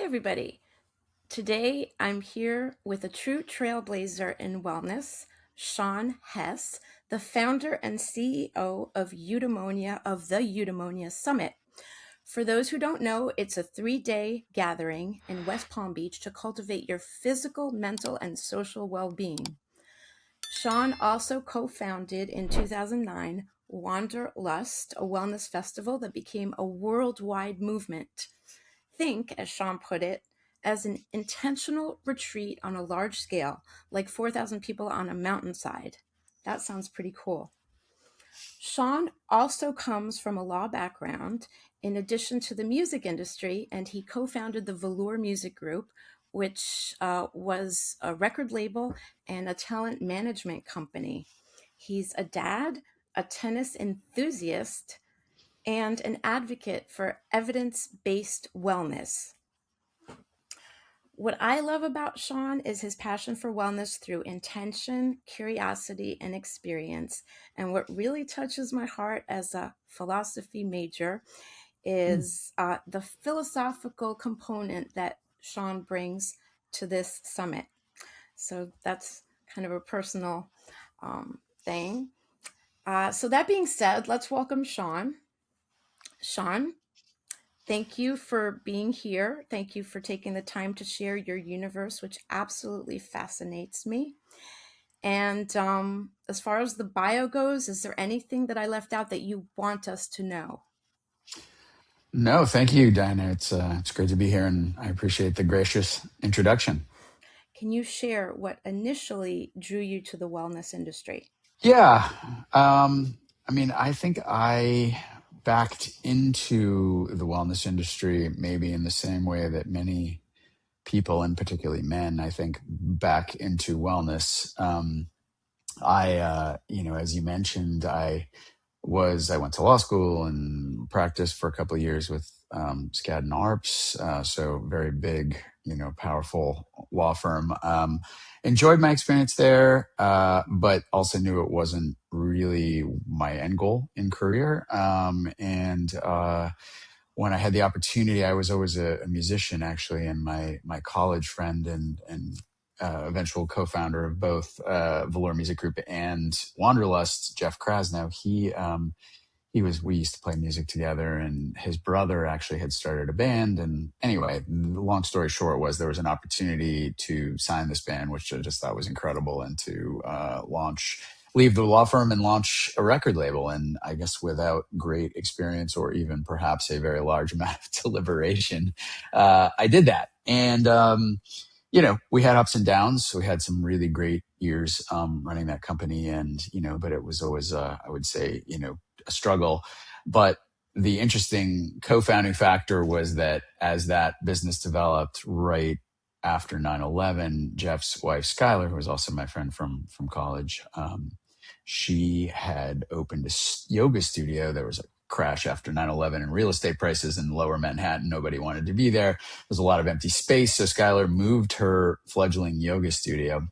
everybody. Today I'm here with a true trailblazer in wellness, Sean Hess, the founder and CEO of Eudemonia of the Eudemonia Summit. For those who don't know, it's a 3-day gathering in West Palm Beach to cultivate your physical, mental, and social well-being. Sean also co-founded in 2009 Wanderlust, a wellness festival that became a worldwide movement. Think, as Sean put it, as an intentional retreat on a large scale, like 4,000 people on a mountainside. That sounds pretty cool. Sean also comes from a law background in addition to the music industry, and he co-founded the Velour Music Group, which was a record label and a talent management company. He's a dad, a tennis enthusiast, and an advocate for evidence-based wellness. What I love about Sean is his passion for wellness through intention, curiosity, and experience. And what really touches my heart as a philosophy major is the philosophical component that Sean brings to this summit. So that's kind of a personal thing. So that being said, let's welcome Sean. Sean, thank you for being here. Thank you for taking the time to share your universe, which absolutely fascinates me. And as far as the bio goes, is there anything that I left out that you want us to know? No, thank you, Diana. It's great to be here, and I appreciate the gracious introduction. Can you share what initially drew you to the wellness industry? Yeah, I think I backed into the wellness industry maybe in the same way that many people, and particularly men, I think, back into wellness. As you mentioned, I went to law school and practiced for a couple of years with Skadden Arps, so very big, powerful law firm. Enjoyed my experience there, but also knew it wasn't really my end goal in career. When I had the opportunity, I was always a musician, actually, and my college friend and eventual co-founder of both Velour Music Group and Wanderlust, Jeff Krasnow, we used to play music together, and his brother actually had started a band. And anyway, the long story short was there was an opportunity to sign this band, which I just thought was incredible, and to leave the law firm and launch a record label. And I guess without great experience or even perhaps a very large amount of deliberation, I did that. And, we had ups and downs. We had some really great years running that company, and but it was always, I would say, a struggle. But the interesting co-founding factor was that as that business developed right after 9/11, Jeff's wife Skylar, who was also my friend from college, she had opened a yoga studio. There was a crash after 9/11 and real estate prices in lower Manhattan. Nobody wanted to be there. There's a lot of empty space. So Skylar moved her fledgling yoga studio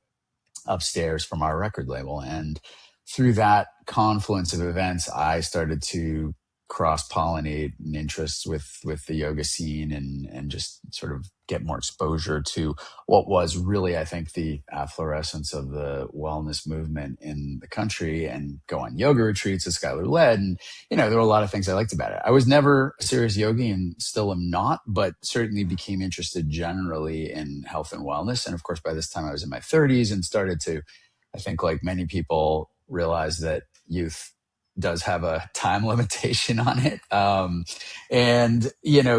upstairs from our record label. And through that confluence of events, I started to cross-pollinate interests with the yoga scene and just sort of get more exposure to what was really, I think, the efflorescence of the wellness movement in the country, and go on yoga retreats as Skylar led. And, there were a lot of things I liked about it. I was never a serious yogi and still am not, but certainly became interested generally in health and wellness. And of course, by this time I was in my 30s and started to, I think, like many people, realize that youth does have a time limitation on it.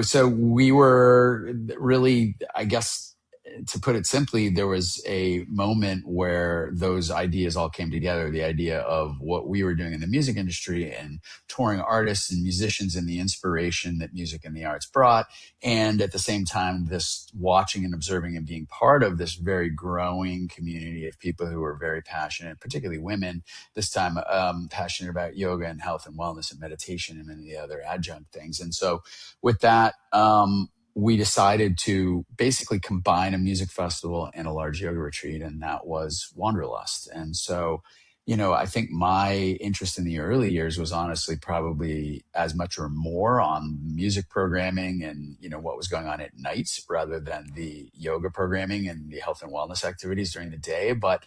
So we were really, I guess, to put it simply, there was a moment where those ideas all came together. The idea of what we were doing in the music industry and touring artists and musicians and the inspiration that music and the arts brought. And at the same time, this watching and observing and being part of this very growing community of people who were very passionate, particularly women, this time passionate about yoga and health and wellness and meditation and many other adjunct things. And so with that, we decided to basically combine a music festival and a large yoga retreat, and that was Wanderlust. And so I think my interest in the early years was honestly probably as much or more on music programming and, what was going on at night rather than the yoga programming and the health and wellness activities during the day. But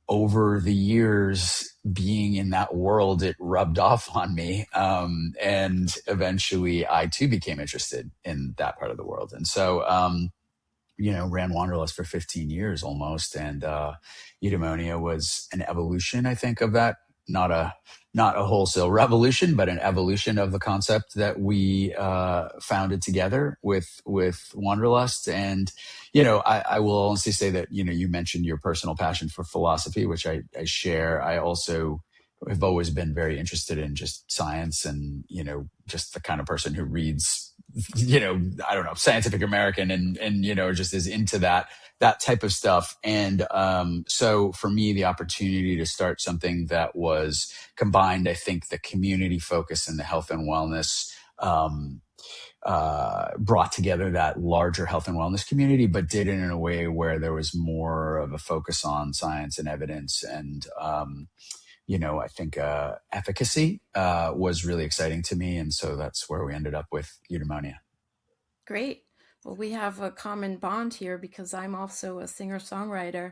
over the years being in that world, it rubbed off on me. And eventually I too became interested in that part of the world. And so, ran Wanderlust for 15 years almost. And Eudemonia was an evolution, I think, of that. Not a wholesale revolution, but an evolution of the concept that we founded together with Wanderlust. And I will honestly say that you mentioned your personal passion for philosophy, which I share. I also have always been very interested in just science and just the kind of person who reads I don't know, Scientific American and just is into that type of stuff. And so for me, the opportunity to start something that was combined, I think the community focus and the health and wellness brought together that larger health and wellness community, but did it in a way where there was more of a focus on science and evidence and I think efficacy was really exciting to me. And so that's where we ended up with Eudemonia. Great. Well, we have a common bond here because I'm also a singer-songwriter,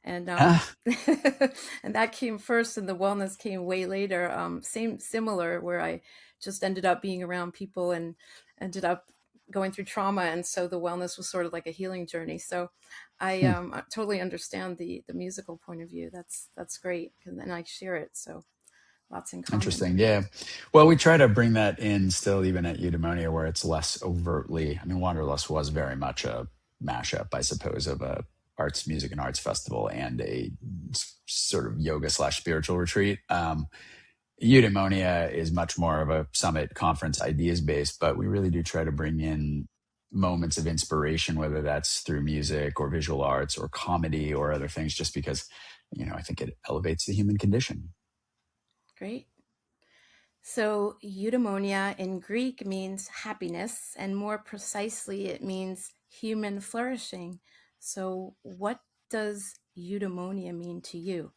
and and that came first, and the wellness came way later. Similar, where I just ended up being around people and ended up going through trauma, and so the wellness was sort of like a healing journey. So I totally understand the musical point of view. That's great, and I share it. So lots in common. Interesting. Yeah. Well, we try to bring that in still, even at Eudemonia, where it's less overtly. I mean, Wanderlust was very much a mashup, I suppose, of a music and arts festival and a sort of yoga / spiritual retreat. Eudemonia is much more of a summit conference ideas based, but we really do try to bring in moments of inspiration, whether that's through music or visual arts or comedy or other things, just because, I think it elevates the human condition. Great. So eudaimonia in Greek means happiness, and more precisely, it means human flourishing. So what does eudaimonia mean to you?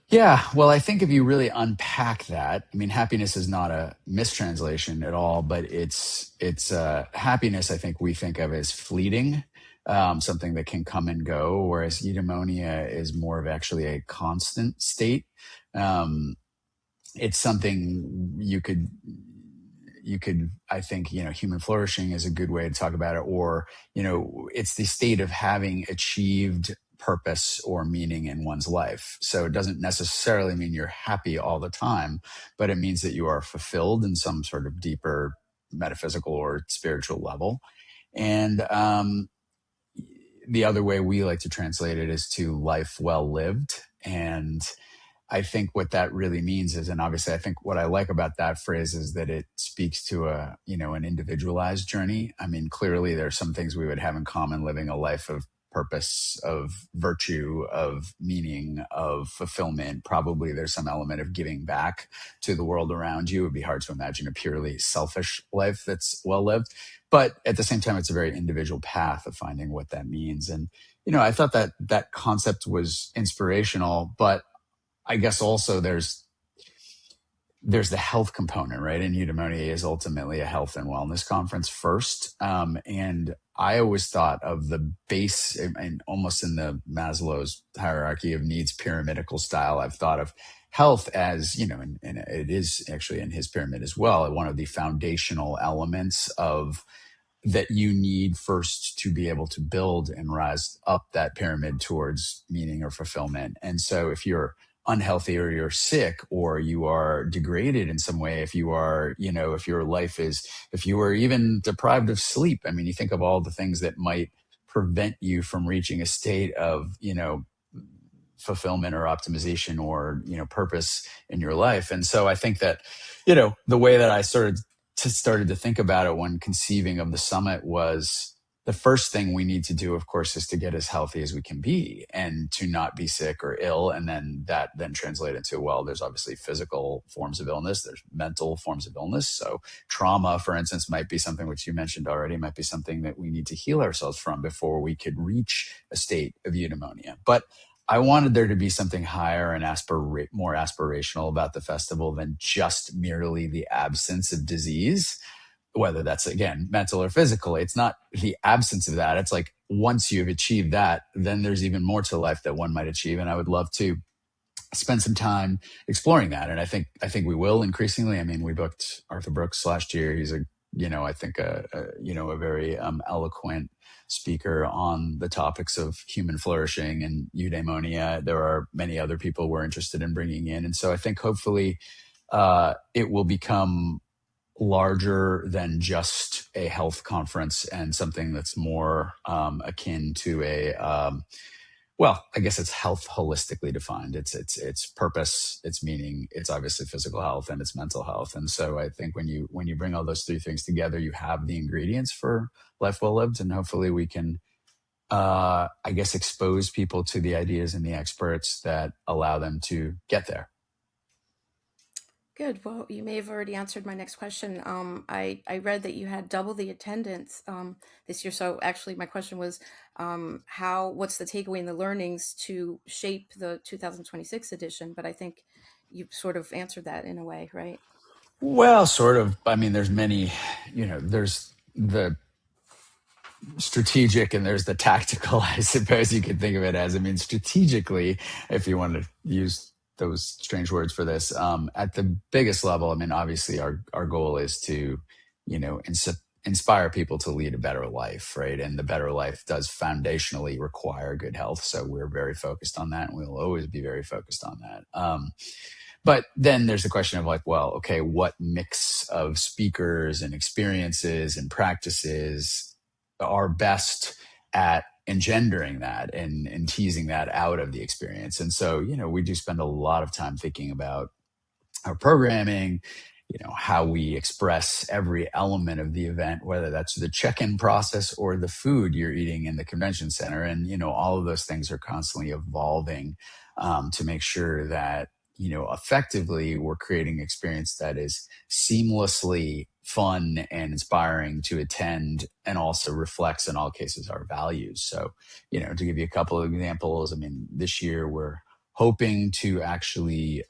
Yeah, well, I think if you really unpack that, I mean, happiness is not a mistranslation at all, but it's happiness. I think we think of as fleeting, something that can come and go, whereas eudaimonia is more of actually a constant state. It's something I think human flourishing is a good way to talk about it, or it's the state of having achieved purpose or meaning in one's life. So it doesn't necessarily mean you're happy all the time, but it means that you are fulfilled in some sort of deeper metaphysical or spiritual level. And the other way we like to translate it is to life well lived. And I think what that really means is, and obviously I think what I like about that phrase is that it speaks to an individualized journey. I mean, clearly there's some things we would have in common: living a life of purpose, of virtue, of meaning, of fulfillment. Probably there's some element of giving back to the world around you. It would be hard to imagine a purely selfish life that's well lived. But at the same time, it's a very individual path of finding what that means. And, I thought that concept was inspirational, but I guess also there's the health component, right? And Eudemonia is ultimately a health and wellness conference first. And I always thought of the base, and almost in the Maslow's hierarchy of needs pyramidal style, I've thought of health as, and it is actually in his pyramid as well, one of the foundational elements of that you need first to be able to build and rise up that pyramid towards meaning or fulfillment. And so if you're unhealthy or you're sick or you are degraded in some way, if you are, if you are even deprived of sleep, I mean, you think of all the things that might prevent you from reaching a state of, fulfillment or optimization or, purpose in your life. And so I think that, the way that I started to think about it when conceiving of the summit was, the first thing we need to do, of course, is to get as healthy as we can be and to not be sick or ill. And then that translate into, well, there's obviously physical forms of illness. There's mental forms of illness. So trauma, for instance, might be something which you mentioned already, might be something that we need to heal ourselves from before we could reach a state of eudaimonia. But I wanted there to be something higher and more aspirational about the festival than just merely the absence of disease, whether that's again mental or physical. It's not the absence of that. It's like once you've achieved that, then there's even more to life that one might achieve. And I would love to spend some time exploring that. And I think we will increasingly. I mean, we booked Arthur Brooks last year. He's I think a very eloquent speaker on the topics of human flourishing and eudaimonia. There are many other people we're interested in bringing in. And so I think hopefully it will become larger than just a health conference and something that's more akin to well, I guess it's health holistically defined. It's purpose, it's meaning, it's obviously physical health, and it's mental health. And so I think when you bring all those three things together, you have the ingredients for life well lived, and hopefully we can I guess expose people to the ideas and the experts that allow them to get there. Good. Well, you may have already answered my next question. I read that you had double the attendance this year. So actually, my question was, what's the takeaway and the learnings to shape the 2026 edition? But I think you sort of answered that in a way, right? Well, sort of. I mean, there's many, there's the strategic and there's the tactical, I suppose you could think of it as. I mean, strategically, if you want to use those strange words for this, at the biggest level, I mean, obviously our goal is to, inspire people to lead a better life, right? And the better life does foundationally require good health. So we're very focused on that, and we'll always be very focused on that. But then there's the question of like, well, okay, what mix of speakers and experiences and practices are best at engendering that and teasing that out of the experience? And so, we do spend a lot of time thinking about our programming, how we express every element of the event, whether that's the check-in process or the food you're eating in the convention center. And, all of those things are constantly evolving to make sure that, effectively we're creating an experience that is seamlessly fun and inspiring to attend and also reflects in all cases our values. So, to give you a couple of examples, I mean, this year we're hoping to actually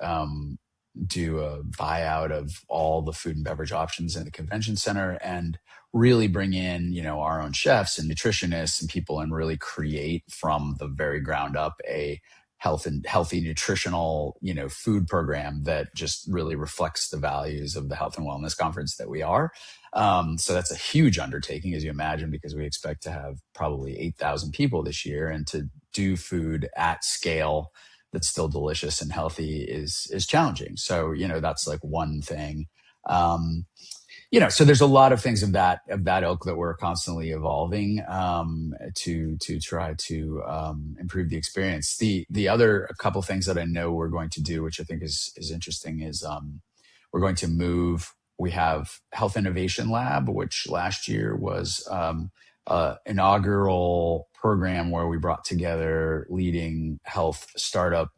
do a buyout of all the food and beverage options in the convention center and really bring in, our own chefs and nutritionists and people and really create from the very ground up a healthy nutritional, food program that just really reflects the values of the health and wellness conference that we are. So that's a huge undertaking, as you imagine, because we expect to have probably 8,000 people this year, and to do food at scale that's still delicious and healthy is challenging. So, that's like one thing. So there's a lot of things of that ilk that we're constantly evolving to try to improve the experience. The other a couple things that I know we're going to do, which I think is interesting, is we're going to move. We have Health Innovation Lab, which last year was inaugural program where we brought together leading health startup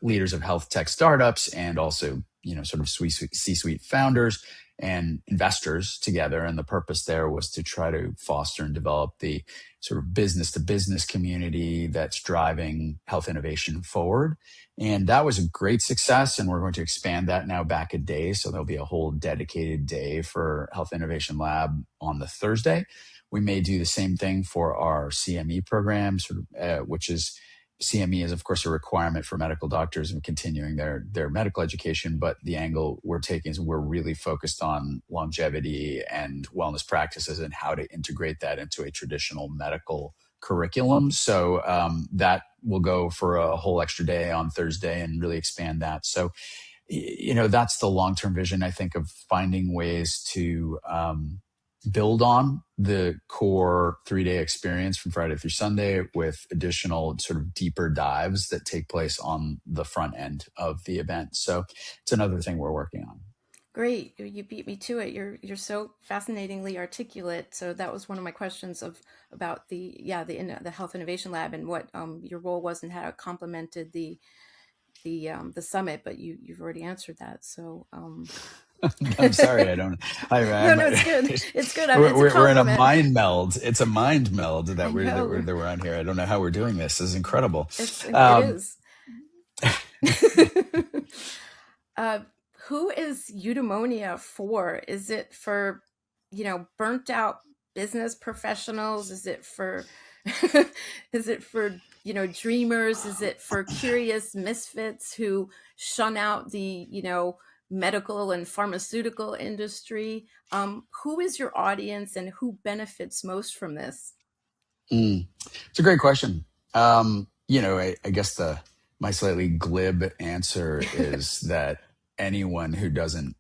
leaders of health tech startups and also sort of C-suite founders and investors together. And the purpose there was to try to foster and develop the sort of business to business community that's driving health innovation forward. And that was a great success. And we're going to expand that now back a day. So there'll be a whole dedicated day for Health Innovation Lab on the Thursday. We may do the same thing for our CME program, which is CME is, of course, a requirement for medical doctors and continuing their medical education. But the angle we're taking is we're really focused on longevity and wellness practices and how to integrate that into a traditional medical curriculum. So that will go for a whole extra day on Thursday and really expand that. So, that's the long-term vision, I think, of finding ways to build on the core 3-day experience from Friday through Sunday with additional sort of deeper dives that take place on the front end of the event. So it's another thing we're working on. Great. You beat me to it. You're so fascinatingly articulate. So that was one of my questions about the Health Innovation Lab and what your role was and how it complemented the summit, but you've already answered that. So I'm sorry, I don't. No, I'm. no, it's good. It's good. It's a We're in a compliment. mind meld. It's a mind meld I know. that we're on here. I don't know how we're doing this. This is incredible. It Um, is. uh, who is Eudemonia for? Is it for, burnt out business professionals? Is it for, is it for, dreamers? Is it for curious misfits who shun out the, medical and pharmaceutical industry? Who is your audience and who benefits most from this? it's a great question. I guess my slightly glib answer is that anyone who doesn't,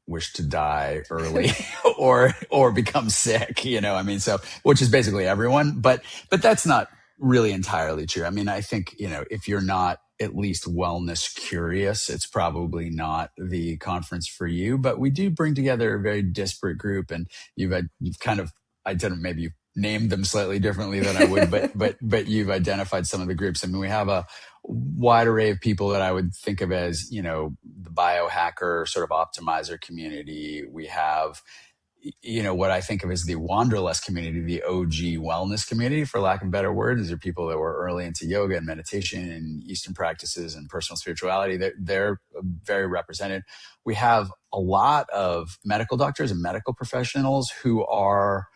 wish to die early or become sick, I mean, so which is basically everyone, but that's not really entirely true. I mean, I think, if you're not at least wellness curious, it's probably not the conference for you. But we do bring together a very disparate group, and you've kind of I didn't maybe named them slightly differently than I would, but you've identified some of the groups. I mean, we have a wide array of people that I would think of as, the biohacker sort of optimizer community. We have, what I think of as the wanderlust community, the OG wellness community, for lack of a better word. These are people that were early into yoga and meditation and Eastern practices and personal spirituality. They're very represented. We have a lot of medical doctors and medical professionals who are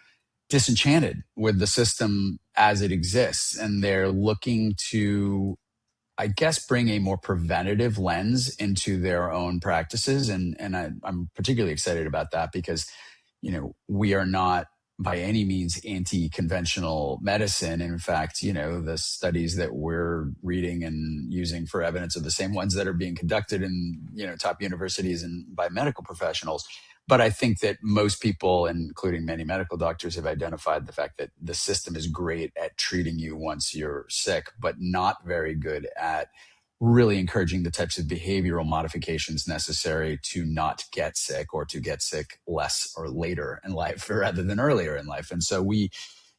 disenchanted with the system as it exists. And they're looking to, I guess, bring a more preventative lens into their own practices. I'm particularly excited about that because, we are not by any means anti-conventional medicine. In fact, the studies that we're reading and using for evidence are the same ones that are being conducted in, top universities and by medical professionals. But I think that most people, including many medical doctors, have identified the fact that the system is great at treating you once you're sick, but not very good at really encouraging the types of behavioral modifications necessary to not get sick or to get sick less or later in life rather than earlier in life. And so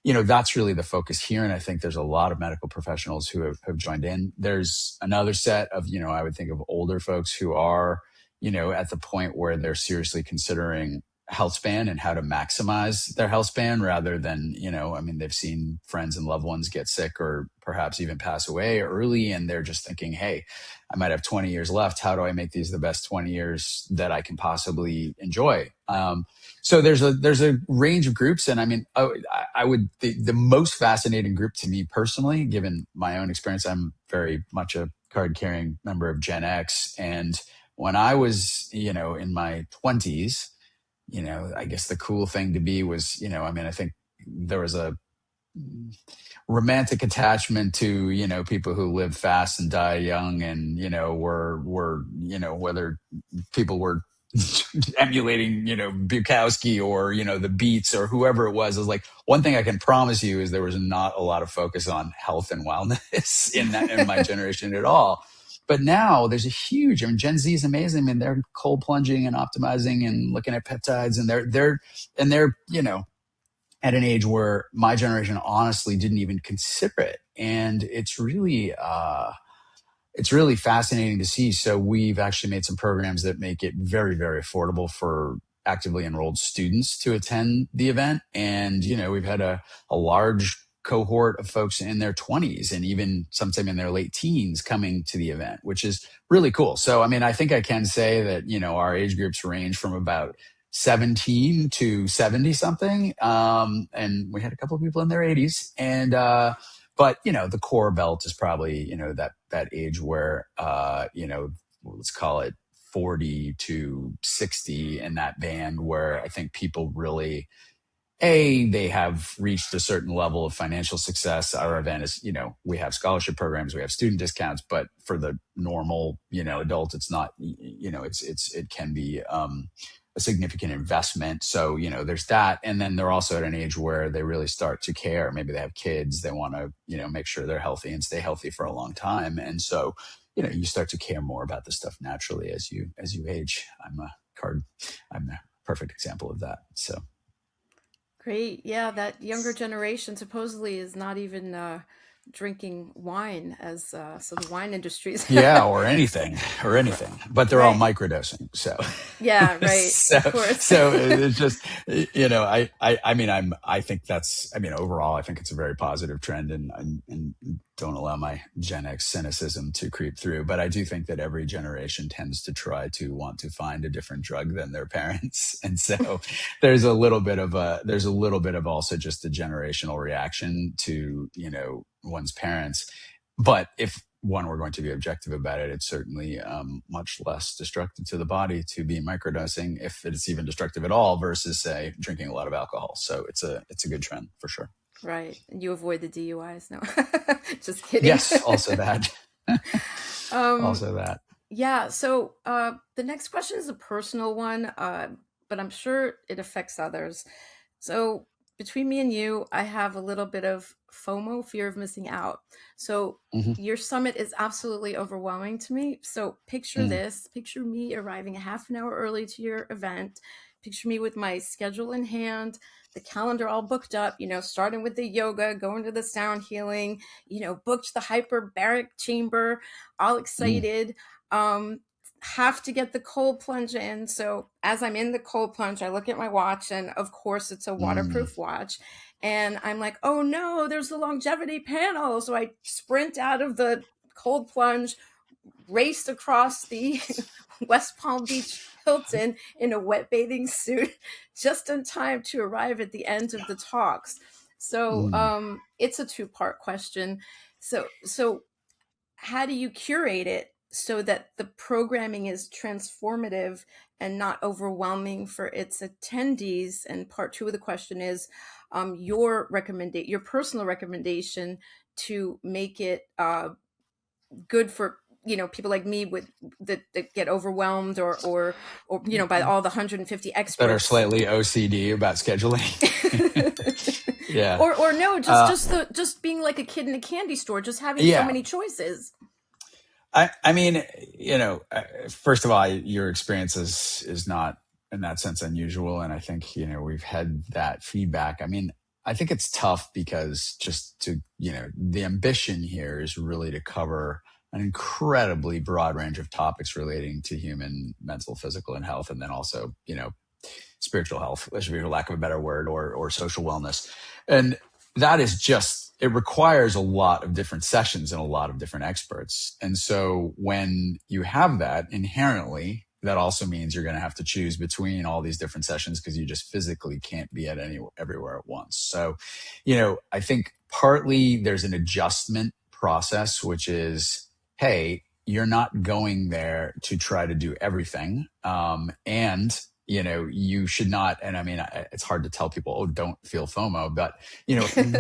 that's really the focus here. And I think there's a lot of medical professionals who have joined in. There's another set of, I would think of older folks who are, at the point where they're seriously considering health span and how to maximize their health span rather than, I mean, they've seen friends and loved ones get sick or perhaps even pass away early. And they're just thinking, hey, I might have 20 years left. How do I make these the best 20 years that I can possibly enjoy? So there's a range of groups. And I mean, I would, the most fascinating group to me personally, given my own experience, I'm very much a card carrying member of Gen X. And when I was, in my 20s, I guess the cool thing to be was, I mean, I think there was a romantic attachment to, people who live fast and die young and, were, whether people were emulating, Bukowski or, the Beats or whoever it was like, one thing I can promise you is there was not a lot of focus on health and wellness in my generation at all. But now there's a huge, I mean, Gen Z is amazing. I mean, they're cold plunging and optimizing and looking at peptides and they're, at an age where my generation honestly didn't even consider it. And it's really fascinating to see. So we've actually made some programs that make it very, very affordable for actively enrolled students to attend the event. And, we've had a large cohort of folks in their 20s and even sometime in their late teens coming to the event, which is really cool. So, I mean, I think I can say that, our age groups range from about 17 to 70 something. And we had a couple of people in their 80s. But the core belt is probably, that age where, let's call it 40 to 60 in that band where I think people really, they have reached a certain level of financial success. Our event is, we have scholarship programs, we have student discounts, but for the normal, adult, it's not, it can be, a significant investment. So, there's that. And then they're also at an age where they really start to care. Maybe they have kids, they want to, make sure they're healthy and stay healthy for a long time. And so, you start to care more about this stuff naturally as you age. I'm a perfect example of that. So Great. Yeah, that younger generation supposedly is not even drinking wine, as so the wine industries. Yeah, or anything, but they're all Right. microdosing. So, Yeah, right. so, Of course. so it's just, I think that's, overall, I think it's a very positive trend, and don't allow my Gen X cynicism to creep through. But I do think that every generation tends to try to want to find a different drug than their parents. And so there's a little bit of also just a generational reaction to, one's parents. But if one were going to be objective about it, it's certainly much less destructive to the body to be microdosing, if it's even destructive at all, versus say drinking a lot of alcohol. So it's a good trend for sure. Right. And you avoid the DUIs. No, just kidding. Yes, also that. um, Also that. yeah. So the next question is a personal one, but I'm sure it affects others. So between me and you, I have a little bit of FOMO, fear of missing out. So Mm-hmm. your summit is absolutely overwhelming to me. So picture Mm, this, picture me arriving a half an hour early to your event. Picture me with my schedule in hand, the calendar all booked up, starting with the yoga, going to the sound healing, booked the hyperbaric chamber, all mm, excited. Have to get the cold plunge in. So as I'm in the cold plunge, I look at my watch, and of course it's a mm, waterproof watch. And I'm like, oh no, there's the longevity panel. So I sprint out of the cold plunge, raced across the West Palm Beach Hilton in a wet bathing suit, just in time to arrive at the end of the talks. So mm. it's a two-part question. So how do you curate it so that the programming is transformative and not overwhelming for its attendees? And part two of the question is your personal recommendation to make it good for people like me with that get overwhelmed or by all the 150 That are experts. slightly OCD about scheduling. Yeah. or no, Uh, just being like a kid in a candy store, just having so yeah. many choices. I mean, first of all, your experience is not in that sense unusual, and I think we've had that feedback. I mean, I think it's tough because just to the ambition here is really to cover an incredibly broad range of topics relating to human mental, physical, and health, and then also spiritual health, for lack of a better word, or social wellness. And that is just, it requires a lot of different sessions and a lot of different experts. And so when you have that inherently, that also means you're going to have to choose between all these different sessions because you just physically can't be at everywhere at once. So, I think partly there's an adjustment process, which is, hey, you're not going there to try to do everything. And you should not. And I mean, it's hard to tell people, oh, don't feel FOMO. But,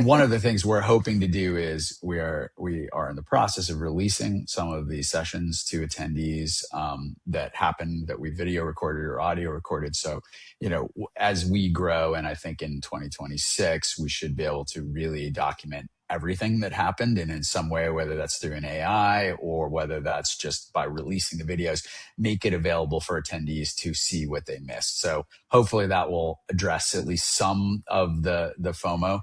one of the things we're hoping to do is we are in the process of releasing some of these sessions to attendees that we video recorded or audio recorded. So, as we grow, and I think in 2026, we should be able to really document everything that happened, and in some way, whether that's through an AI or whether that's just by releasing the videos, make it available for attendees to see what they missed. So hopefully that will address at least some of the FOMO.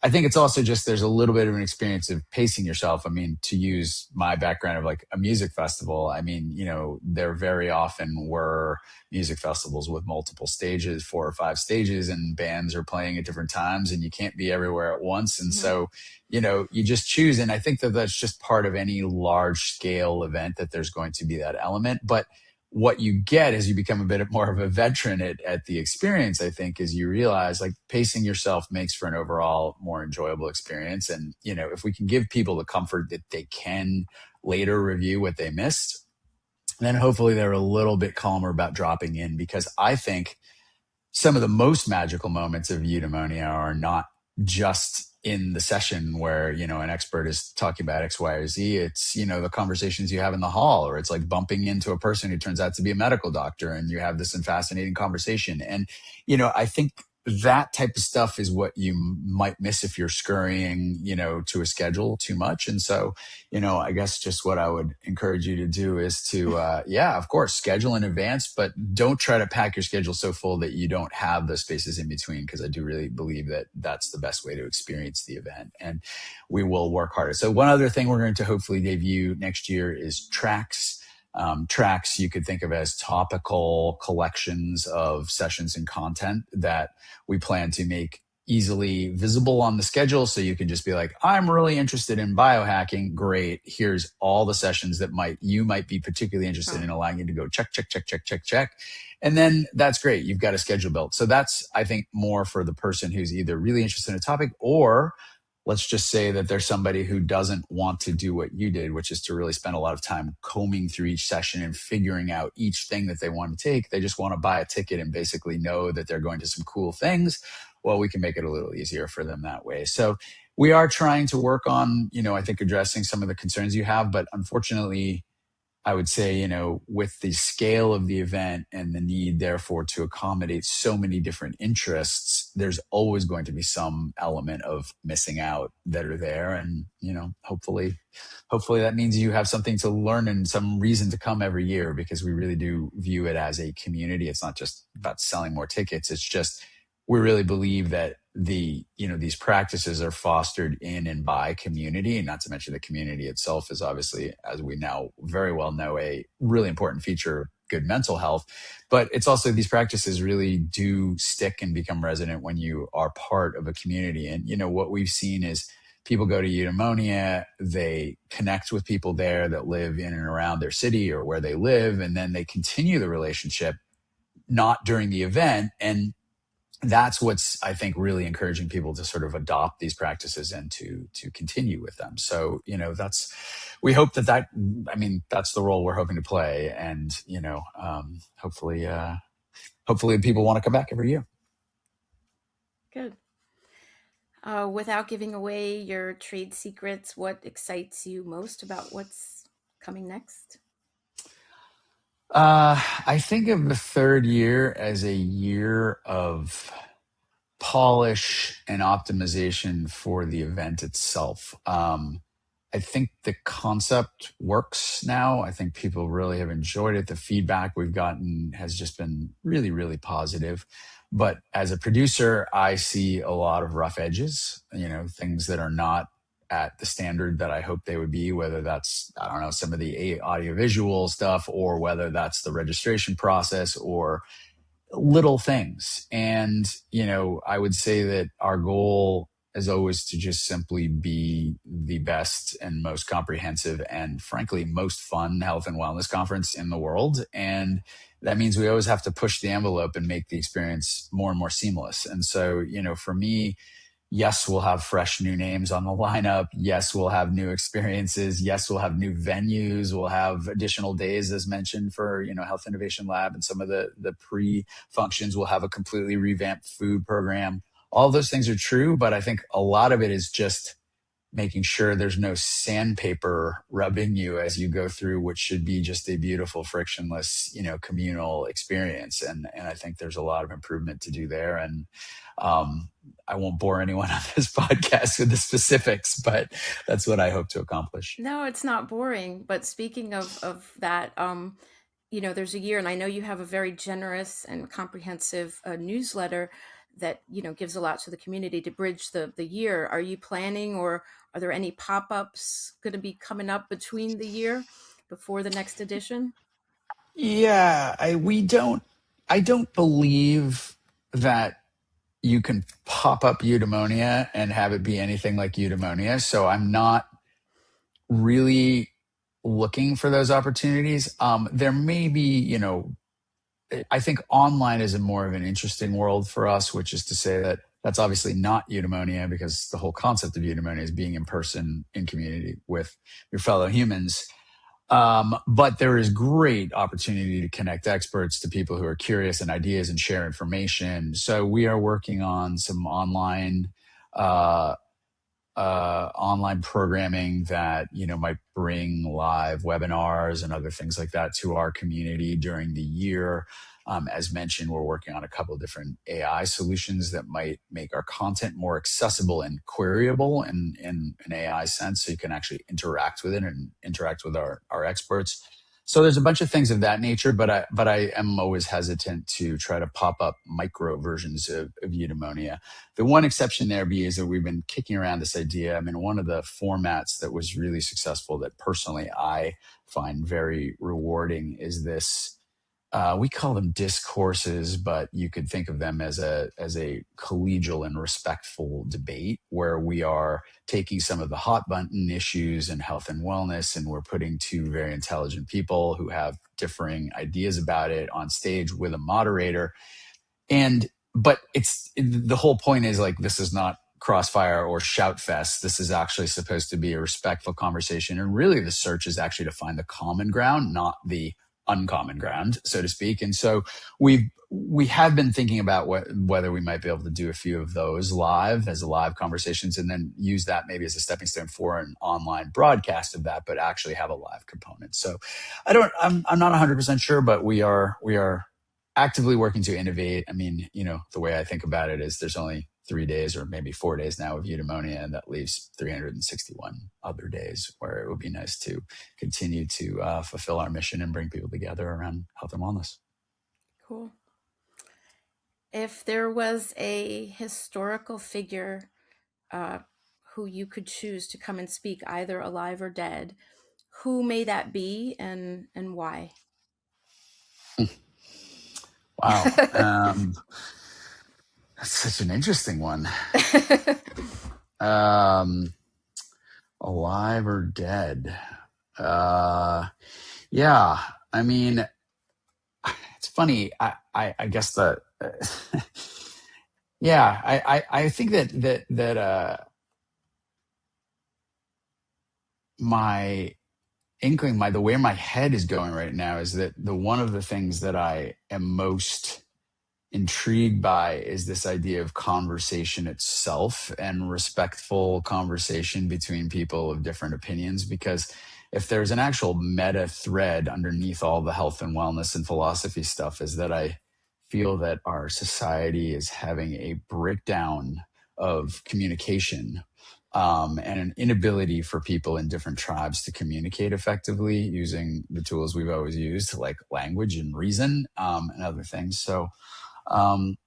I think it's also just there's a little bit of an experience of pacing yourself. I mean, to use my background of like a music festival, I mean, there very often were music festivals with multiple stages, 4 or 5 stages, and bands are playing at different times and you can't be everywhere at once. And Mm-hmm. so, you just choose. And I think that that's just part of any large scale event, that there's going to be that element. But what you get as you become a bit more of a veteran at the experience, I think, is you realize like pacing yourself makes for an overall more enjoyable experience. And, if we can give people the comfort that they can later review what they missed, then hopefully they're a little bit calmer about dropping in, because I think some of the most magical moments of eudaimonia are not just in the session where an expert is talking about X, Y, or Z. It's the conversations you have in the hall, or it's like bumping into a person who turns out to be a medical doctor and you have this fascinating conversation. And I think that type of stuff is what you might miss if you're scurrying, to a schedule too much. And so, I guess just what I would encourage you to do is to, yeah, of course, schedule in advance, but don't try to pack your schedule so full that you don't have the spaces in between. Cause I do really believe that that's the best way to experience the event, and we will work harder. So one other thing we're going to hopefully debut next year is tracks. Tracks you could think of as topical collections of sessions and content that we plan to make easily visible on the schedule. So you can just be like, I'm really interested in biohacking. Great. Here's all the sessions that you might be particularly interested in, allowing you to go check, check, check, check, check, check. And then that's great. You've got a schedule built. So that's, I think, more for the person who's either really interested in a topic, or let's just say that there's somebody who doesn't want to do what you did, which is to really spend a lot of time combing through each session and figuring out each thing that they want to take. They just want to buy a ticket and basically know that they're going to some cool things. Well, we can make it a little easier for them that way. So we are trying to work on, I think, addressing some of the concerns you have, but unfortunately, I would say, with the scale of the event and the need, therefore, to accommodate so many different interests, there's always going to be some element of missing out that are there. And, hopefully that means you have something to learn and some reason to come every year, because we really do view it as a community. It's not just about selling more tickets. It's just, we really believe that these practices are fostered in and by community, and not to mention the community itself is obviously, as we now very well know, a really important feature of good mental health. But it's also, these practices really do stick and become resonant when you are part of a community. And, what we've seen is people go to Eudemonia, they connect with people there that live in and around their city or where they live, and then they continue the relationship, not during the event. And that's what's, I think, really encouraging people to sort of adopt these practices and to continue with them. So, we hope that's the role we're hoping to play. And, hopefully people want to come back every year. Good. Without giving away your trade secrets, what excites you most about what's coming next? I think of the third year as a year of polish and optimization for the event itself. I think the concept works now. I think people really have enjoyed it. The feedback we've gotten has just been really, really positive. But as a producer, I see a lot of rough edges, things that are not at the standard that I hope they would be, whether that's, I don't know, some of the audiovisual stuff, or whether that's the registration process, or little things. And, I would say that our goal is always to just simply be the best and most comprehensive and, frankly, most fun health and wellness conference in the world. And that means we always have to push the envelope and make the experience more and more seamless. And so, for me, yes, we'll have fresh new names on the lineup. Yes, we'll have new experiences. Yes, we'll have new venues. We'll have additional days, as mentioned, for, Health Innovation Lab and some of the pre-functions. We'll have a completely revamped food program. All those things are true, but I think a lot of it is just making sure there's no sandpaper rubbing you as you go through what should be just a beautiful, frictionless, communal experience. And I think there's a lot of improvement to do there. And I won't bore anyone on this podcast with the specifics, but that's what I hope to accomplish. No, it's not boring. But speaking of that, there's a year, and I know you have a very generous and comprehensive newsletter that, gives a lot to the community to bridge the year. Are you planning, or are there any pop-ups going to be coming up between the year before the next edition? Yeah, I don't believe that you can pop up Eudemonia and have it be anything like Eudemonia. So I'm not really looking for those opportunities. There may be, I think online is a more of an interesting world for us, which is to say that that's obviously not Eudemonia, because the whole concept of Eudemonia is being in person, in community with your fellow humans. But there is great opportunity to connect experts to people who are curious and ideas and share information. So we are working on some online online programming that might bring live webinars and other things like that to our community during the year. As mentioned, we're working on a couple of different AI solutions that might make our content more accessible and queryable in an AI sense, so you can actually interact with it and interact with our experts. So there's a bunch of things of that nature, but I am always hesitant to try to pop up micro versions of Eudemonia. The one exception there is that we've been kicking around this idea. I mean, one of the formats that was really successful that personally I find very rewarding is this. We call them discourses, but you could think of them as a collegial and respectful debate where we are taking some of the hot button issues in health and wellness, and we're putting two very intelligent people who have differing ideas about it on stage with a moderator. But it's the whole point is like, this is not crossfire or shout fest. This is actually supposed to be a respectful conversation, and really the search is actually to find the common ground, not the uncommon ground, so to speak. And so we have been thinking about whether we might be able to do a few of those live as live conversations, and then use that maybe as a stepping stone for an online broadcast of that, but actually have a live component. So I'm not 100% sure, but we are actively working to innovate. I mean, the way I think about it is there's only 3 days or maybe 4 days now of Eudemonia, and that leaves 361 other days where it would be nice to continue to fulfill our mission and bring people together around health and wellness. Cool. If there was a historical figure who you could choose to come and speak, either alive or dead, who may that be, and why? Wow. That's such an interesting one. Alive or dead? Yeah. I mean, it's funny. I guess that, yeah, I think that my inkling, the way my head is going right now is that one of the things that I am most intrigued by is this idea of conversation itself and respectful conversation between people of different opinions. Because if there's an actual meta thread underneath all the health and wellness and philosophy stuff, is that I feel that our society is having a breakdown of communication, and an inability for people in different tribes to communicate effectively using the tools we've always used, like language and reason, and other things. So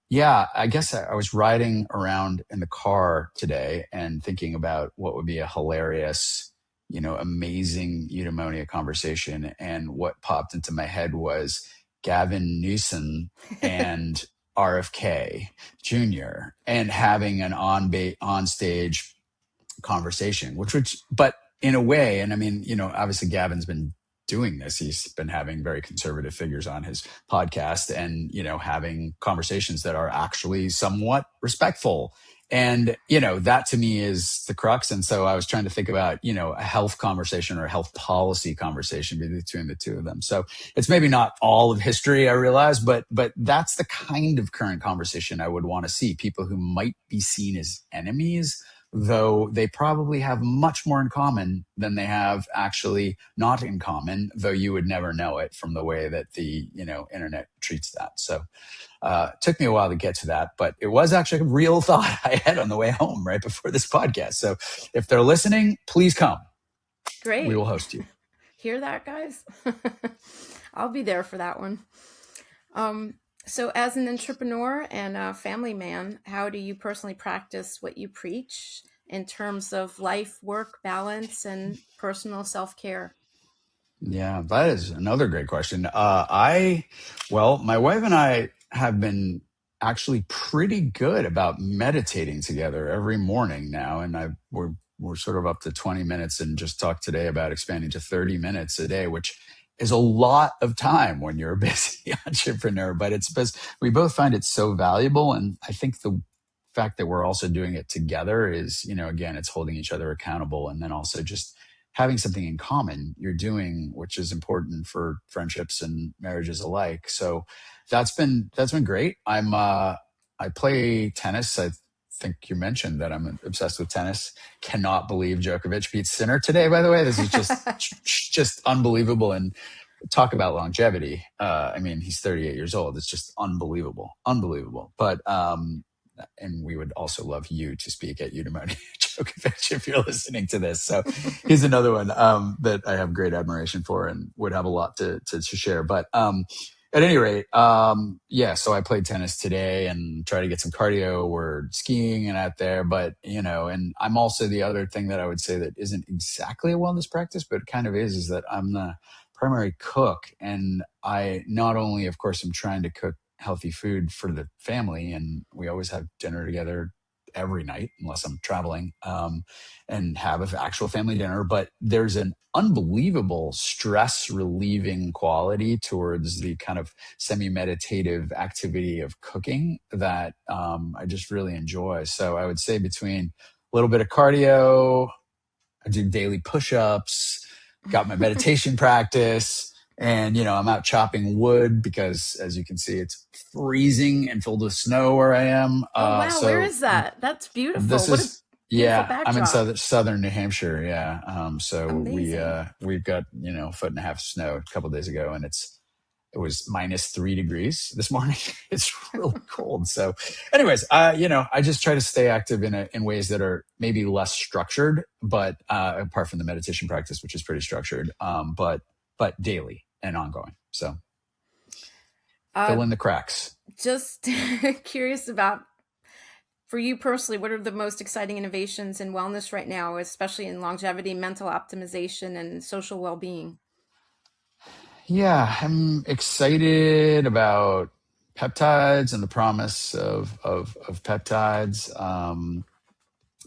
yeah, I guess I was riding around in the car today and thinking about what would be a hilarious, amazing Eudemonia conversation. And what popped into my head was Gavin Newsom and RFK Jr. and having an on stage conversation, but in a way, and I mean, obviously Gavin's been doing this. He's been having very conservative figures on his podcast and, having conversations that are actually somewhat respectful. And, that to me is the crux. And so I was trying to think about, a health conversation or a health policy conversation between the two of them. So it's maybe not all of history, I realize, but that's the kind of current conversation I would want to see. People who might be seen as enemies, though they probably have much more in common than they have actually not in common, though you would never know it from the way that the internet treats that. So it took me a while to get to that, but it was actually a real thought I had on the way home right before this podcast. So if they're listening, please come. Great. We will host you. Hear that, guys? I'll be there for that one. So as an entrepreneur and a family man, how do you personally practice what you preach in terms of life, work, balance, and personal self-care? Yeah, that is another great question. My wife and I have been actually pretty good about meditating together every morning now. And we're sort of up to 20 minutes, and just talked today about expanding to 30 minutes a day, which is a lot of time when you're a busy entrepreneur, but it's because we both find it so valuable. And I think the fact that we're also doing it together is, again, it's holding each other accountable. And then also just having something in common you're doing, which is important for friendships and marriages alike. So that's been great. I play tennis. I think you mentioned that I'm obsessed with tennis. Cannot believe Djokovic beat Sinner today, by the way. This is just unbelievable. And talk about longevity. I mean, he's 38 years old. It's just unbelievable. But and we would also love you to speak at Eudemonia Djokovic if you're listening to this. So he's another one that I have great admiration for and would have a lot to share. But at any rate, yeah, so I played tennis today and try to get some cardio. We're skiing and out there, but and I'm also, the other thing that I would say that isn't exactly a wellness practice, but it kind of is that I'm the primary cook. And I not only, of course, am trying to cook healthy food for the family, and we always have dinner together every night unless I'm traveling, and have an actual family dinner, but there's an unbelievable stress relieving quality towards the kind of semi-meditative activity of cooking that I just really enjoy. So I would say between a little bit of cardio, I do daily push-ups, got my meditation practice, and I'm out chopping wood because, as you can see, it's freezing and filled with snow where I am. Oh, wow. Where So is that? That's beautiful. this What a is, beautiful yeah, I'm in backdrop. southern New Hampshire. Yeah. So Amazing. we've got, a foot and a half of snow a couple of days ago, and it was -3 degrees this morning. It's really cold. So anyways, I just try to stay active in ways that are maybe less structured, but apart from the meditation practice, which is pretty structured, but daily and ongoing. So fill in the cracks. Just curious about, for you personally, what are the most exciting innovations in wellness right now, especially in longevity, mental optimization, and social well-being? Yeah, I'm excited about peptides and the promise of peptides.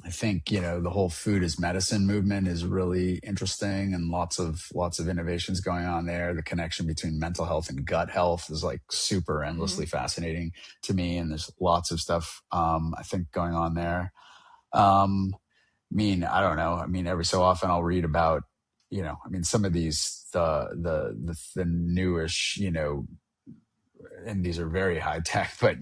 I think the whole food as medicine movement is really interesting, and lots of innovations going on there. The connection between mental health and gut health is like super Mm-hmm. endlessly fascinating to me, and there's lots of stuff I think going on there. I don't know. I mean, every so often I'll read about, some of these the newish, and these are very high tech, but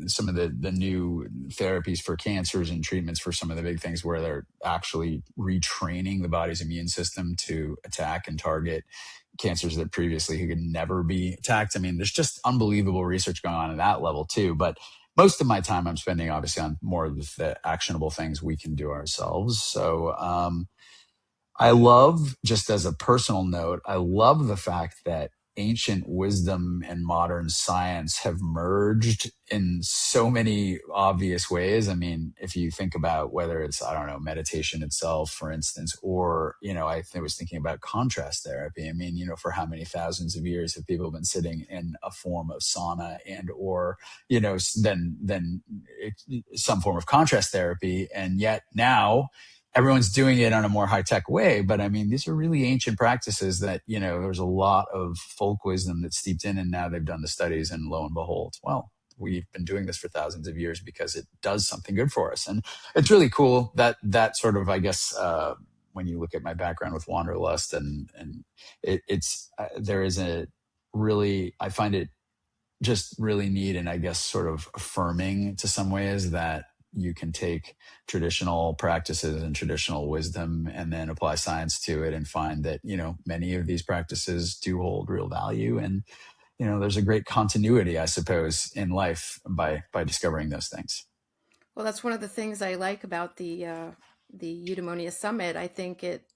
some of the new therapies for cancers and treatments for some of the big things where they're actually retraining the body's immune system to attack and target cancers that previously could never be attacked. I mean, there's just unbelievable research going on at that level too. But most of my time I'm spending obviously on more of the actionable things we can do ourselves. So I love, just as a personal note, I love the fact that ancient wisdom and modern science have merged in so many obvious ways. I mean, if you think about whether it's, I don't know, meditation itself, for instance, or, I was thinking about contrast therapy. I mean, for how many thousands of years have people been sitting in a form of sauna and, or, then some form of contrast therapy. And yet now, everyone's doing it on a more high-tech way. But I mean, these are really ancient practices that, there's a lot of folk wisdom that's steeped in, and now they've done the studies, and lo and behold, well, we've been doing this for thousands of years because it does something good for us. And it's really cool that sort of, I guess, when you look at my background with Wanderlust, and there is a really, I find it just really neat, and I guess sort of affirming to some ways, that you can take traditional practices and traditional wisdom and then apply science to it and find that, many of these practices do hold real value. And, there's a great continuity, I suppose, in life by discovering those things. Well, that's one of the things I like about the Eudemonia Summit. I think it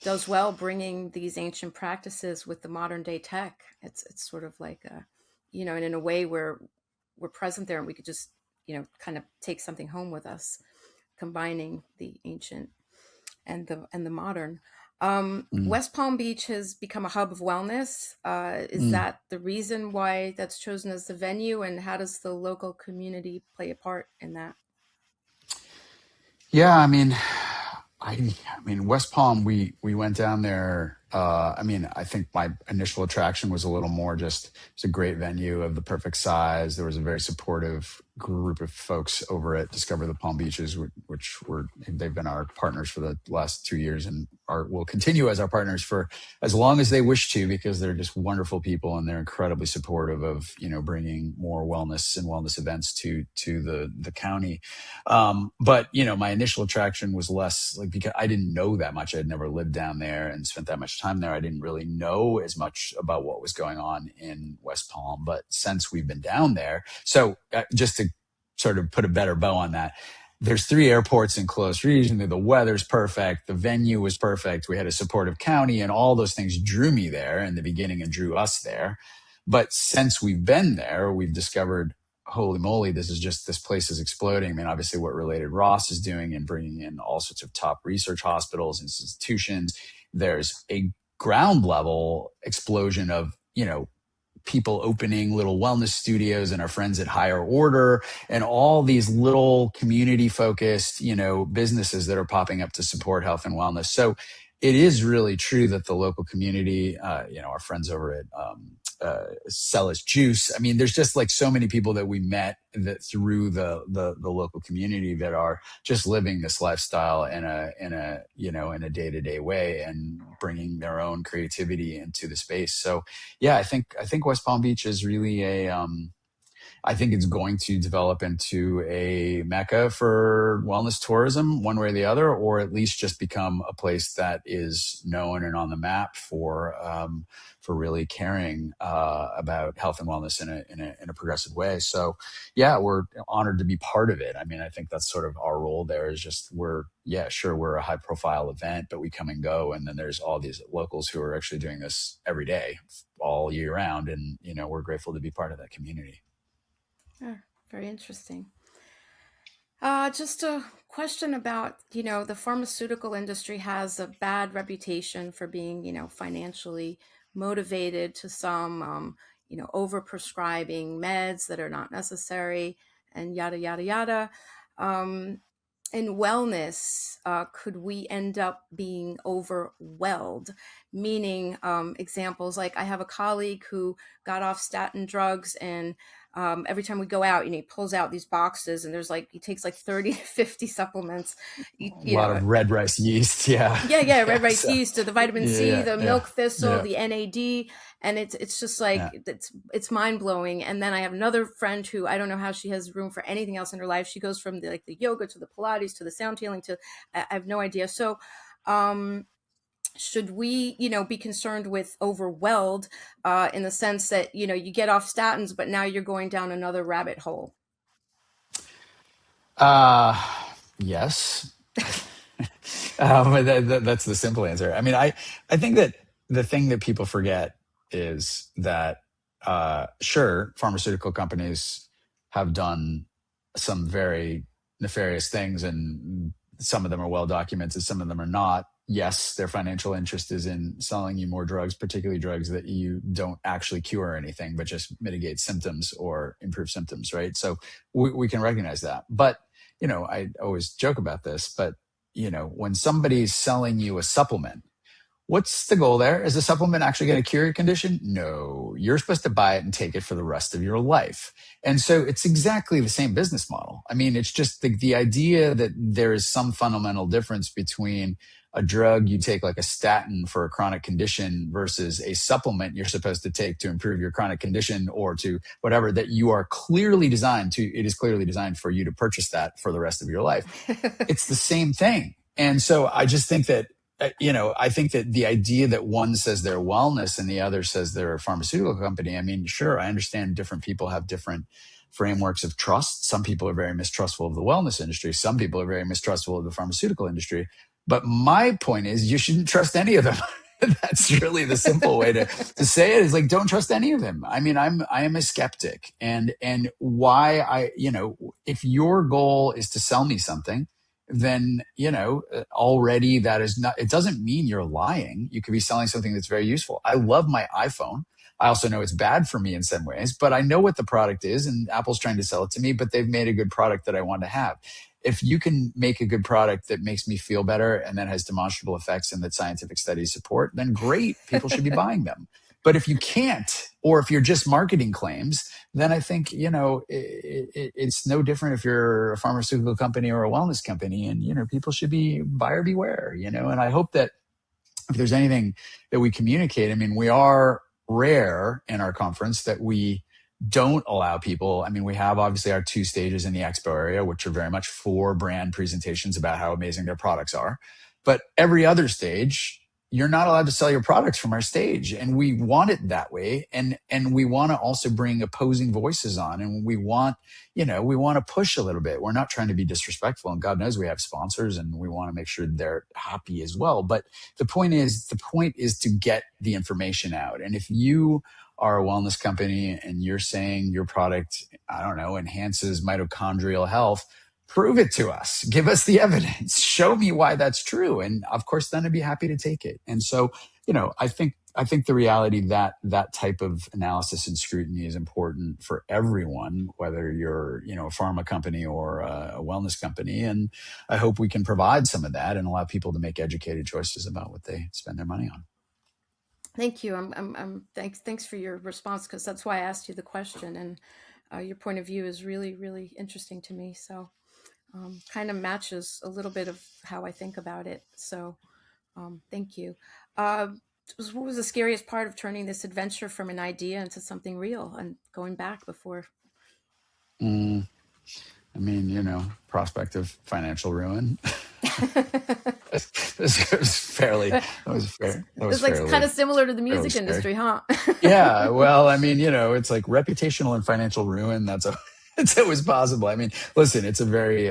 does well bringing these ancient practices with the modern day tech. It's sort of like and in a way where we're present there, and we could just kind of take something home with us, combining the ancient and the modern. Mm. West Palm Beach has become a hub of wellness. Is Mm. that the reason why that's chosen as the venue, and how does the local community play a part in that? Yeah, I mean, West Palm, we went down there. I think my initial attraction was a little more just, it's a great venue of the perfect size. There was a very supportive group of folks over at Discover the Palm Beaches, which they've been our partners for the last 2 years, and will continue as our partners for as long as they wish to, because they're just wonderful people and they're incredibly supportive of, bringing more wellness and wellness events to the county. But my initial attraction was less like, because I didn't know that much. I had never lived down there and spent that much time there. I didn't really know as much about what was going on in West Palm. But since we've been down there, so just to sort of put a better bow on that, there's 3 airports in close region. The weather's perfect. The venue was perfect. We had a supportive county, and all those things drew me there in the beginning and drew us there. But since we've been there, we've discovered, holy moly, this place is exploding. I mean, obviously what Related Ross is doing and bringing in all sorts of top research hospitals, institutions. There's a ground level explosion of, people opening little wellness studios and our friends at Higher Order and all these little community focused, businesses that are popping up to support health and wellness. So it is really true that the local community, our friends over at Celis Juice. I mean, there's just like so many people that we met that through the local community that are just living this lifestyle in a day-to-day way and bringing their own creativity into the space. So yeah, I think West Palm Beach is really I think it's going to develop into a mecca for wellness tourism one way or the other, or at least just become a place that is known and on the map for really caring about health and wellness in a progressive way. So yeah, we're honored to be part of it. I mean, I think that's sort of our role there is just we're a high profile event, but we come and go. And then there's all these locals who are actually doing this every day, all year round. And, we're grateful to be part of that community. Oh, very interesting. Just a question about, the pharmaceutical industry has a bad reputation for being, financially motivated to some, over-prescribing meds that are not necessary and yada, yada, yada. In wellness, could we end up being overwhelmed? Meaning, examples like I have a colleague who got off statin drugs, and every time we go out, he pulls out these boxes, and he takes like 30 to 50 supplements. A lot of red rice yeast, yeah, red rice yeast, the vitamin C, the milk thistle, the NAD, and it's just like it's mind blowing. And then I have another friend who I don't know how she has room for anything else in her life. She goes from the yoga to the Pilates to the sound healing to I have no idea. So, should we, be concerned with overwhelmed in the sense that, you get off statins, but now you're going down another rabbit hole? Yes. That's the simple answer. I mean, I think that the thing that people forget is that, sure, pharmaceutical companies have done some very nefarious things, and some of them are well documented, some of them are not. Yes, their financial interest is in selling you more drugs, particularly drugs that you don't actually cure anything, but just mitigate symptoms or improve symptoms, right? So we can recognize that. But, I always joke about this, but, when somebody's selling you a supplement, what's the goal there? Is the supplement actually going to cure your condition? No, you're supposed to buy it and take it for the rest of your life. And so it's exactly the same business model. I mean, it's just the idea that there is some fundamental difference between a drug you take like a statin for a chronic condition versus a supplement you're supposed to take to improve your chronic condition or to whatever, that you are clearly designed to, it is clearly designed for you to purchase that for the rest of your life. It's the same thing. And so I just think that, I think that the idea that one says they're wellness and the other says they're a pharmaceutical company, I mean, sure, I understand different people have different frameworks of trust. Some people are very mistrustful of the wellness industry. Some people are very mistrustful of the pharmaceutical industry. But my point is you shouldn't trust any of them. That's really the simple way to say it, is like, don't trust any of them. I mean, I am a skeptic, and why if your goal is to sell me something, then, already that is not, it doesn't mean you're lying. You could be selling something that's very useful. I love my iPhone. I also know it's bad for me in some ways, but I know what the product is, and Apple's trying to sell it to me, but they've made a good product that I want to have. If you can make a good product that makes me feel better and that has demonstrable effects and that scientific studies support, then great, people should be buying them. But if you can't, or if you're just marketing claims, then I think, it's no different if you're a pharmaceutical company or a wellness company, and, people should be buyer beware, and I hope that if there's anything that we communicate, I mean, we are rare in our conference that we don't allow people. I mean, we have obviously our 2 stages in the expo area, which are very much for brand presentations about how amazing their products are. But every other stage, you're not allowed to sell your products from our stage. And we want it that way. And we want to also bring opposing voices on. And we want, we want to push a little bit. We're not trying to be disrespectful. And God knows we have sponsors and we want to make sure they're happy as well. But the point is to get the information out. And if you are a wellness company and you're saying your product, I don't know, enhances mitochondrial health, prove it to us. Give us the evidence. Show me why that's true. And of course, then I'd be happy to take it. And so, I think the reality that that type of analysis and scrutiny is important for everyone, whether you're, a pharma company or a wellness company. And I hope we can provide some of that and allow people to make educated choices about what they spend their money on. Thank you. Thanks for your response, because that's why I asked you the question, and your point of view is really, really interesting to me. So, kind of matches a little bit of how I think about it. So, thank you. What was the scariest part of turning this adventure from an idea into something real and going back before? I mean, prospect of financial ruin. This was fairly. That was fair. That was it's like fairly, kind of similar to the music industry, huh? Yeah. Well, I mean, it's like reputational and financial ruin. It's always possible. I mean, listen, it's a very,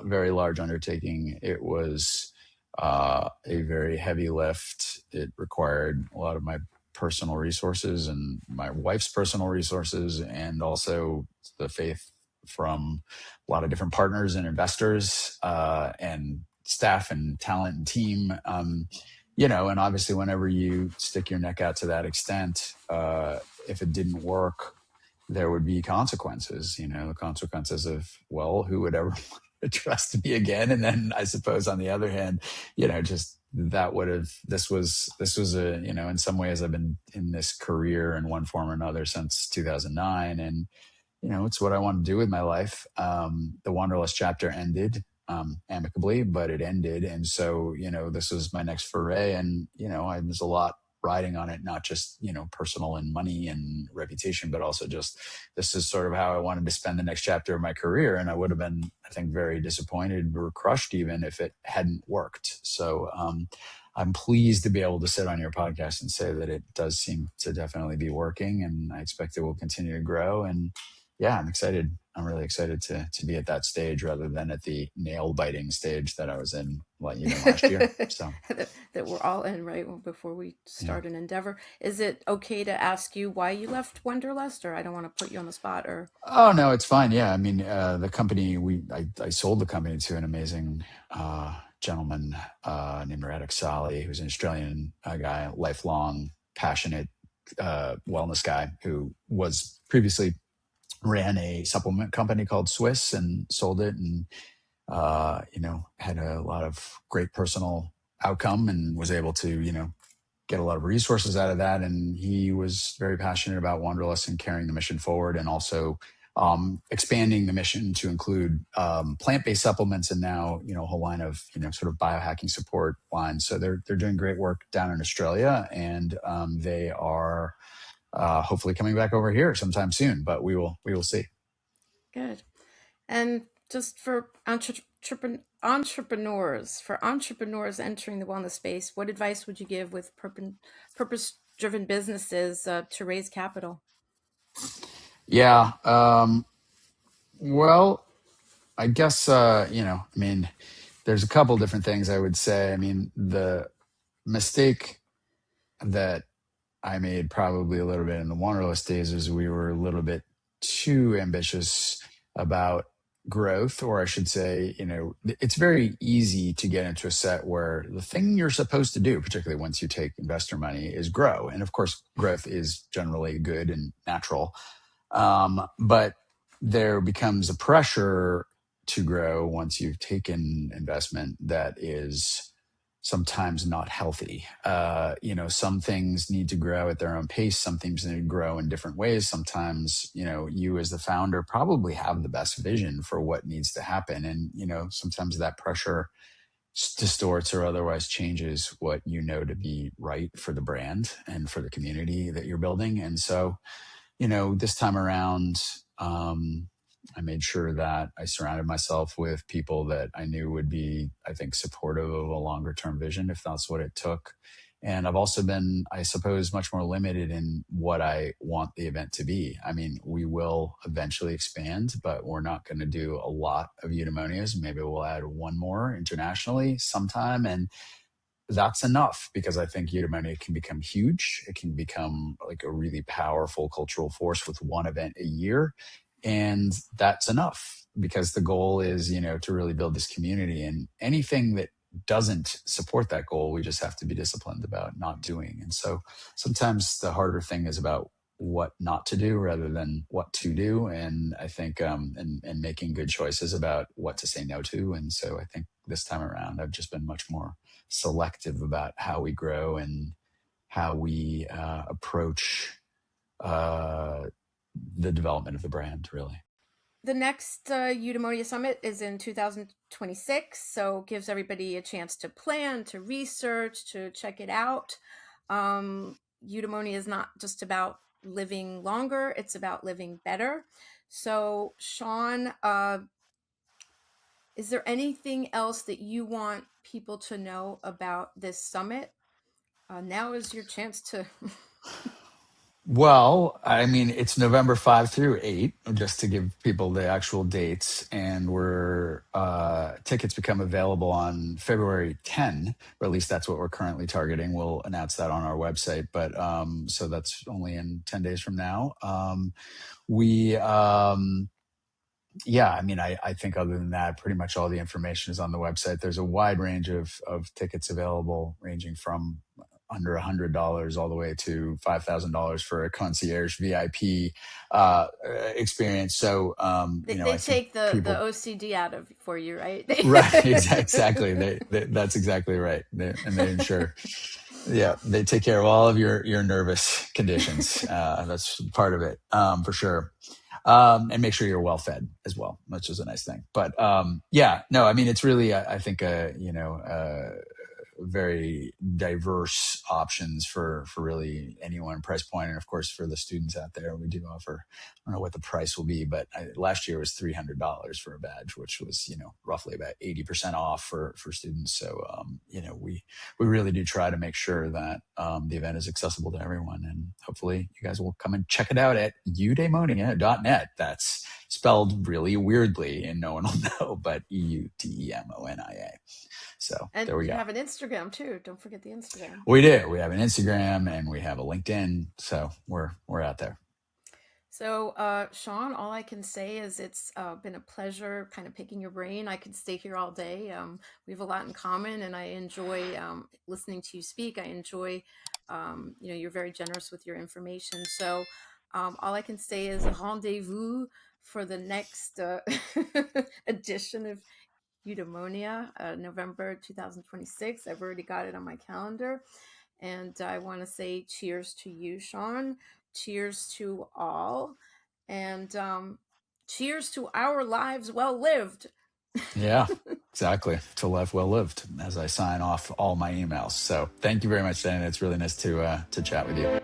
very large undertaking. It was a very heavy lift. It required a lot of my personal resources and my wife's personal resources, and also the faith from a lot of different partners and investors, and staff and talent and team. And obviously whenever you stick your neck out to that extent, if it didn't work, there would be consequences, the consequences of, well, who would ever trust me again? And then I suppose on the other hand, just this was a, in some ways I've been in this career in one form or another since 2009. And, it's what I want to do with my life. The Wanderlust chapter ended amicably, but it ended. And so, this was my next foray. And, there's a lot riding on it, not just, personal and money and reputation, but also just this is sort of how I wanted to spend the next chapter of my career. And I would have been, I think, very disappointed or crushed even if it hadn't worked. So I'm pleased to be able to sit on your podcast and say that it does seem to definitely be working, and I expect it will continue to grow. And yeah, I'm excited. I'm really excited to be at that stage rather than at the nail biting stage that I was in last year. So that we're all in right before we start an endeavor. Is it okay to ask you why you left Wanderlust, or I don't want to put you on the spot? Or oh no, it's fine. Yeah, I mean, the company I sold the company to an amazing gentleman named Radek Sali, who's an Australian guy, lifelong passionate wellness guy who was previously ran a supplement company called Swiss and sold it, and had a lot of great personal outcome and was able to get a lot of resources out of that. And he was very passionate about Wanderlust and carrying the mission forward, and also expanding the mission to include plant-based supplements, and now a whole line of sort of biohacking support lines. So they're doing great work down in Australia, and they are hopefully coming back over here sometime soon, but we will see. Good. And just for entrepreneurs entering the wellness space, what advice would you give with purpose-driven businesses to raise capital? Yeah. Well, I guess, I mean, there's a couple different things I would say. I mean, the mistake that I made probably a little bit in the Wanderlust days is we were a little bit too ambitious about growth, or I should say, it's very easy to get into a set where the thing you're supposed to do, particularly once you take investor money, is grow. And of course, growth is generally good and natural. But there becomes a pressure to grow once you've taken investment that is sometimes not healthy. Some things need to grow at their own pace. Some things need to grow in different ways. Sometimes, you as the founder probably have the best vision for what needs to happen. And, sometimes that pressure distorts or otherwise changes what you know to be right for the brand and for the community that you're building. And so, this time around, I made sure that I surrounded myself with people that I knew would be, I think, supportive of a longer term vision, if that's what it took. And I've also been, I suppose, much more limited in what I want the event to be. I mean, we will eventually expand, but we're not going to do a lot of Eudemonias. Maybe we'll add one more internationally sometime. And that's enough, because I think Eudemonia can become huge. It can become like a really powerful cultural force with one event a year. And that's enough, because the goal is, to really build this community, and anything that doesn't support that goal, we just have to be disciplined about not doing. And so sometimes the harder thing is about what not to do rather than what to do. And I think, and making good choices about what to say no to. And so I think this time around, I've just been much more selective about how we grow and how we approach the development of the brand, really. The next Eudemonia Summit is in 2026, so gives everybody a chance to plan, to research, to check it out. Eudemonia is not just about living longer, it's about living better. So, Sean, is there anything else that you want people to know about this summit? Now is your chance to... Well, I mean, it's November 5 through 8, just to give people the actual dates. And tickets become available on February 10, or at least that's what we're currently targeting. We'll announce that on our website. But so that's only in 10 days from now. Yeah, I mean, I think other than that, pretty much all the information is on the website. There's a wide range of tickets available, ranging from under $100 all the way to $5,000 for a concierge VIP experience. So, they I think take the people, OCD out of for you, right? right, exactly. That's exactly right. And they ensure, yeah, they take care of all of your nervous conditions. That's part of it, for sure. And make sure you're well fed as well, which is a nice thing. But yeah, no, I mean, it's really, I think, very diverse options for really any one price point. And of course, for the students out there, we do offer, I don't know what the price will be, but last year was $300 for a badge, which was, roughly about 80% off for students. So, we really do try to make sure that the event is accessible to everyone. And hopefully you guys will come and check it out at eudemonia.net. That's spelled really weirdly and no one will know, but EUDEMONIA. So and there we go. You have an Instagram too. Don't forget the Instagram. We do. We have an Instagram and we have a LinkedIn. So we're out there. So, Sean, all I can say is it's been a pleasure kind of picking your brain. I could stay here all day. We have a lot in common, and I enjoy listening to you speak. I enjoy, you're very generous with your information. So, all I can say is rendezvous for the next edition of Eudemonia, November 2026. I've already got it on my calendar. And I want to say cheers to you, Sean. Cheers to all. And cheers to our lives well lived. Yeah, exactly. To life well lived, as I sign off all my emails. So thank you very much, Dana. It's really nice to chat with you.